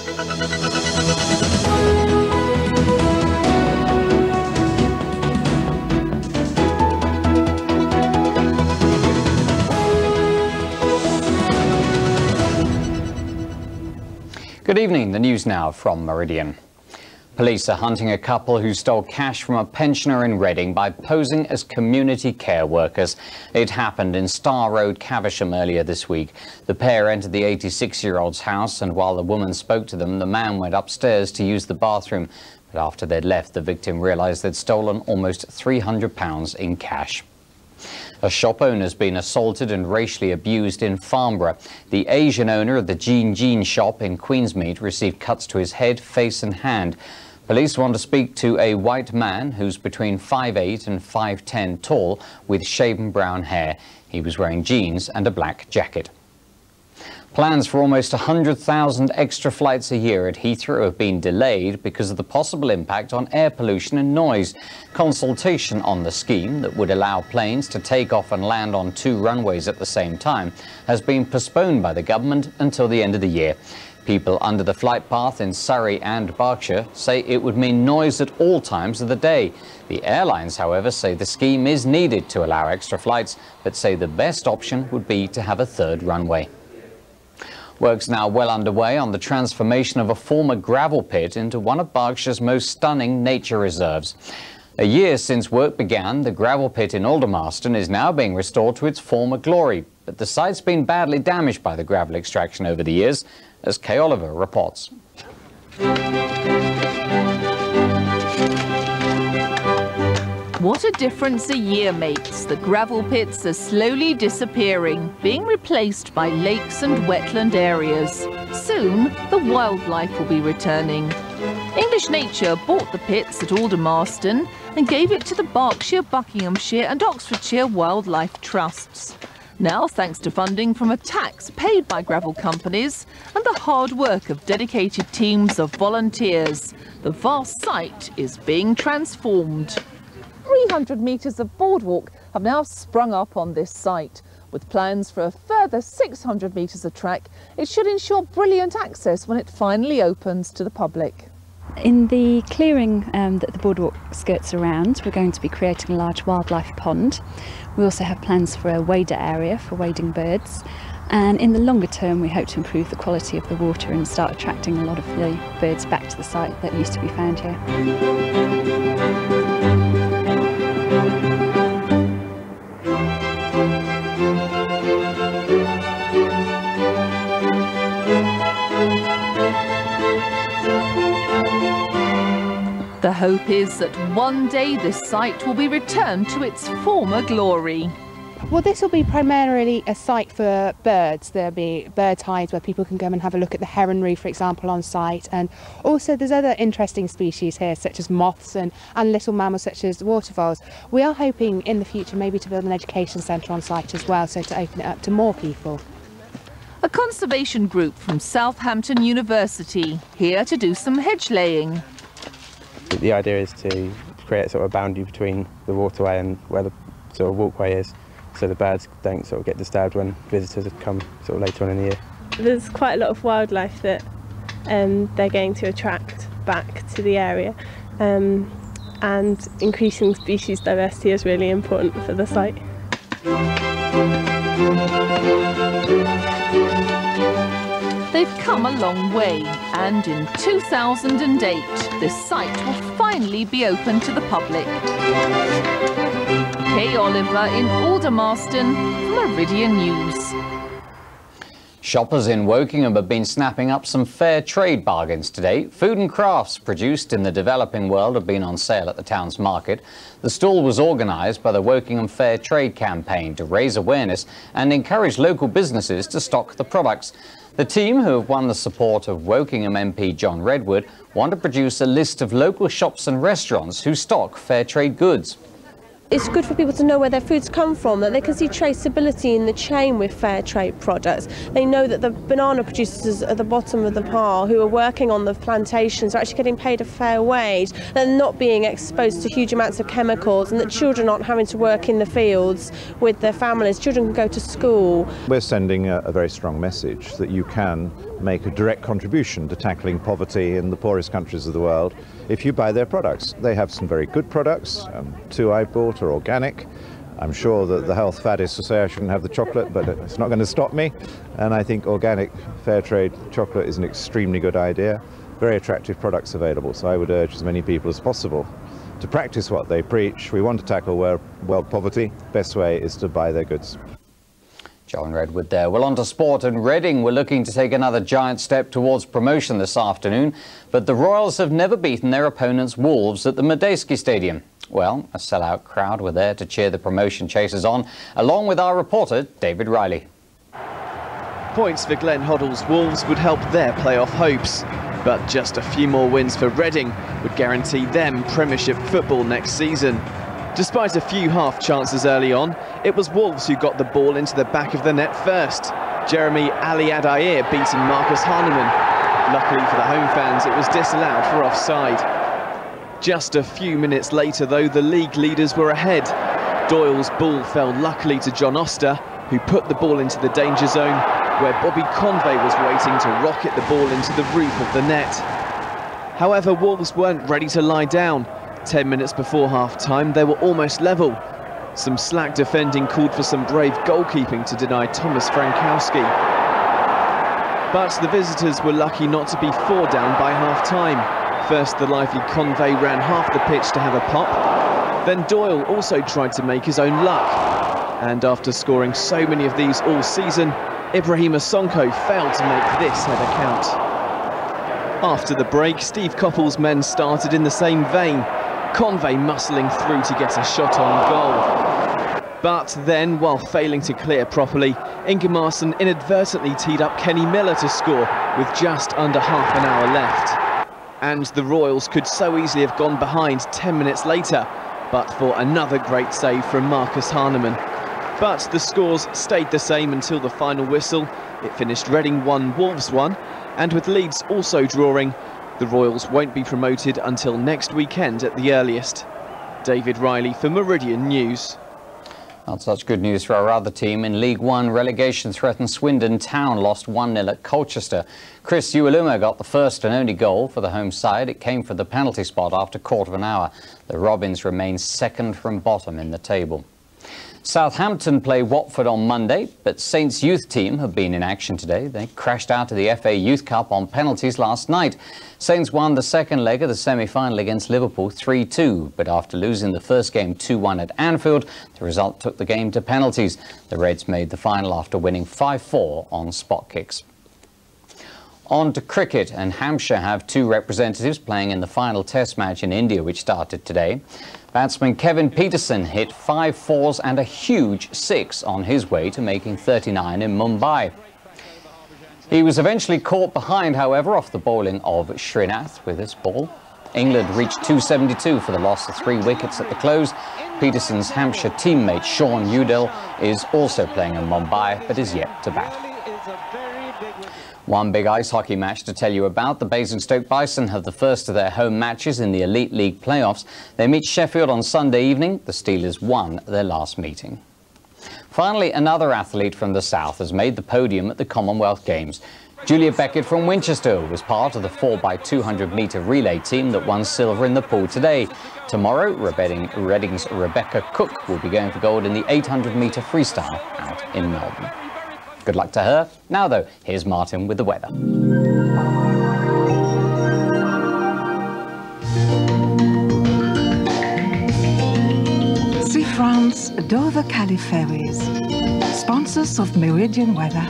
Good evening, the news now from Meridian. Police are hunting a couple who stole cash from a pensioner in Reading by posing as community care workers. It happened in Star Road, Caversham earlier this week. The pair entered the 86-year-old's house, and while the woman spoke to them, the man went upstairs to use the bathroom. But after they'd left, the victim realised they'd stolen almost £300 in cash. A shop owner has been assaulted and racially abused in Farnborough. The Asian owner of the Jean shop in Queensmead received cuts to his head, face and hand. Police want to speak to a white man who's between 5'8" and 5'10" tall with shaven brown hair. He was wearing jeans and a black jacket. Plans for almost 100,000 extra flights a year at Heathrow have been delayed because of the possible impact on air pollution and noise. Consultation on the scheme that would allow planes to take off and land on 2 runways at the same time has been postponed by the government until the end of the year. People under the flight path in Surrey and Berkshire say it would mean noise at all times of the day. The airlines, however, say the scheme is needed to allow extra flights, but say the best option would be to have a 3rd runway. Work's now well underway on the transformation of a former gravel pit into one of Berkshire's most stunning nature reserves. A year since work began, the gravel pit in Aldermaston is now being restored to its former glory. But the site's been badly damaged by the gravel extraction over the years, as Kay Oliver reports. What a difference a year makes. The gravel pits are slowly disappearing, being replaced by lakes and wetland areas. Soon, the wildlife will be returning. English Nature bought the pits at Aldermaston and gave it to the Berkshire, Buckinghamshire and Oxfordshire Wildlife Trusts. Now, thanks to funding from a tax paid by gravel companies and the hard work of dedicated teams of volunteers, the vast site is being transformed. 300 metres of boardwalk have now sprung up on this site. With plans for a further 600 metres of track, it should ensure brilliant access when it finally opens to the public. In the clearing that the boardwalk skirts around, we're going to be creating a large wildlife pond. We also have plans for a wader area for wading birds. And in the longer term, we hope to improve the quality of the water and start attracting a lot of the birds back to the site that used to be found here. The hope is that one day this site will be returned to its former glory. Well, this will be primarily a site for birds. There'll be bird hides where people can come and have a look at the heronry, for example, on site. And also there's other interesting species here, such as moths and little mammals such as waterfowl. We are hoping in the future maybe to build an education centre on site as well, so to open it up to more people. A conservation group from Southampton University, here to do some hedge laying. The idea is to create a sort of boundary between the waterway and where the sort of walkway is, so the birds don't sort of get disturbed when visitors have come sort of later on in the year. There's quite a lot of wildlife that they're going to attract back to the area, and increasing species diversity is really important for the site. They've come a long way, and in 2008, this site will finally be open to the public. Kay Oliver in Aldermaston for Meridian News. Shoppers in Wokingham have been snapping up some fair trade bargains today. Food and crafts produced in the developing world have been on sale at the town's market. The stall was organised by the Wokingham Fair Trade campaign to raise awareness and encourage local businesses to stock the products. The team, who have won the support of Wokingham MP John Redwood, want to produce a list of local shops and restaurants who stock fair trade goods. It's good for people to know where their foods come from, that they can see traceability in the chain with fair trade products. They know that the banana producers at the bottom of the pile who are working on the plantations are actually getting paid a fair wage, they're not being exposed to huge amounts of chemicals, and that children aren't having to work in the fields with their families. Children can go to school. We're sending a very strong message that you can make a direct contribution to tackling poverty in the poorest countries of the world if you buy their products. They have some very good products. Two I bought are organic. I'm sure that the health faddists will say I shouldn't have the chocolate, but it's not going to stop me. And I think organic fair trade chocolate is an extremely good idea. Very attractive products available, so I would urge as many people as possible to practice what they preach. We want to tackle world poverty. Best way is to buy their goods. John Redwood there. Well, on to sport, and Reading were looking to take another giant step towards promotion this afternoon, but the Royals have never beaten their opponents Wolves at the Medeski Stadium. Well, a sellout crowd were there to cheer the promotion chasers on, along with our reporter David Riley. Points for Glenn Hoddle's Wolves would help their playoff hopes, but just a few more wins for Reading would guarantee them Premiership football next season. Despite a few half chances early on, it was Wolves who got the ball into the back of the net first. Jeremy Ali Adair beating Marcus Hahnemann. Luckily for the home fans, it was disallowed for offside. Just a few minutes later, though, the league leaders were ahead. Doyle's ball fell luckily to John Oster, who put the ball into the danger zone, where Bobby Convey was waiting to rocket the ball into the roof of the net. However, Wolves weren't ready to lie down. 10 minutes before half-time, they were almost level. Some slack defending called for some brave goalkeeping to deny Thomas Frankowski. But the visitors were lucky not to be 4 down by half-time. First, the lively Convey ran half the pitch to have a pop. Then Doyle also tried to make his own luck. And after scoring so many of these all season, Ibrahima Sonko failed to make this header count. After the break, Steve Coppell's men started in the same vein, Convey muscling through to get a shot on goal. But then, while failing to clear properly, Ingemarson inadvertently teed up Kenny Miller to score with just under half an hour left. And the Royals could so easily have gone behind 10 minutes later, but for another great save from Marcus Hahnemann. But the scores stayed the same until the final whistle. It finished Reading 1, Wolves 1, and with Leeds also drawing, the Royals won't be promoted until next weekend at the earliest. David Riley for Meridian News. Not such good news for our other team. In League One, relegation threatened Swindon Town lost 1-0 at Colchester. Chris Uwaluma got the first and only goal for the home side. It came for the penalty spot after a quarter of an hour. The Robins remain second from bottom in the table. Southampton play Watford on Monday, but Saints' youth team have been in action today. They crashed out of the FA Youth Cup on penalties last night. Saints won the second leg of the semi-final against Liverpool 3-2, but after losing the first game 2-1 at Anfield, the result took the game to penalties. The Reds made the final after winning 5-4 on spot kicks. On to cricket, and Hampshire have 2 representatives playing in the final test match in India, which started today. Batsman Kevin Peterson hit 5 fours and a huge 6 on his way to making 39 in Mumbai. He was eventually caught behind, however, off the bowling of Srinath with his ball. England reached 272 for the loss of 3 wickets at the close. Peterson's Hampshire teammate Sean Udall is also playing in Mumbai, but is yet to bat. One big ice hockey match to tell you about. The Basingstoke Bison have the first of their home matches in the Elite League playoffs. They meet Sheffield on Sunday evening. The Steelers won their last meeting. Finally, another athlete from the south has made the podium at the Commonwealth Games. Julia Beckett from Winchester was part of the 4x200 metre relay team that won silver in the pool today. Tomorrow, Reading's Rebecca Cook will be going for gold in the 800 metre freestyle out in Melbourne. Good luck to her. Now, though, here's Martyn with the weather. See France, Dover Cali Ferries, sponsors of Meridian Weather.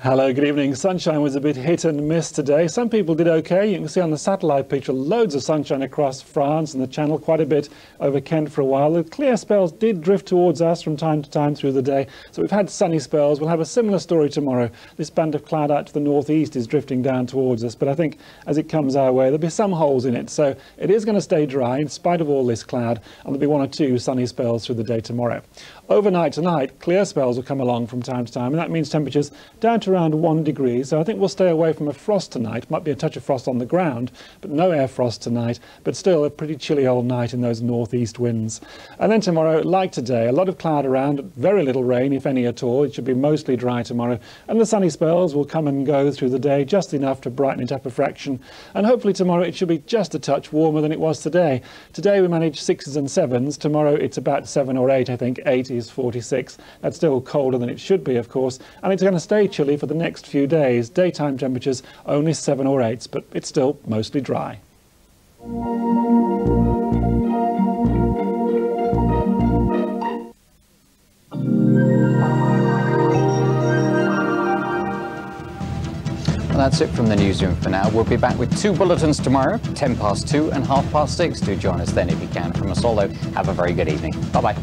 Hello, good evening. Sunshine was a bit hit and miss today. Some people did okay. You can see on the satellite picture loads of sunshine across France and the Channel, quite a bit over Kent for a while. The clear spells did drift towards us from time to time through the day. So we've had sunny spells. We'll have a similar story tomorrow. This band of cloud out to the northeast is drifting down towards us, but I think as it comes our way, there'll be some holes in it. So it is going to stay dry in spite of all this cloud, and there'll be one or two sunny spells through the day tomorrow. Overnight tonight, clear spells will come along from time to time, and that means temperatures down to around 1 degree. So I think we'll stay away from a frost tonight. Might be a touch of frost on the ground, but no air frost tonight. But still a pretty chilly old night in those northeast winds. And then tomorrow, like today, a lot of cloud around, very little rain, if any at all. It should be mostly dry tomorrow. And the sunny spells will come and go through the day, just enough to brighten it up a fraction. And hopefully tomorrow it should be just a touch warmer than it was today. Today we managed 6s and 7s. Tomorrow it's about 7 or 8, I think. 8 is 46. That's still colder than it should be, of course, and it's going to stay chilly for the next few days. Daytime temperatures only 7 or 8, but it's still mostly dry. Well, that's it from the newsroom for now. We'll be back with 2 bulletins tomorrow, 10 past 2 and 6:30. Do join us then if you can. From us all, though, have a very good evening. Bye-bye.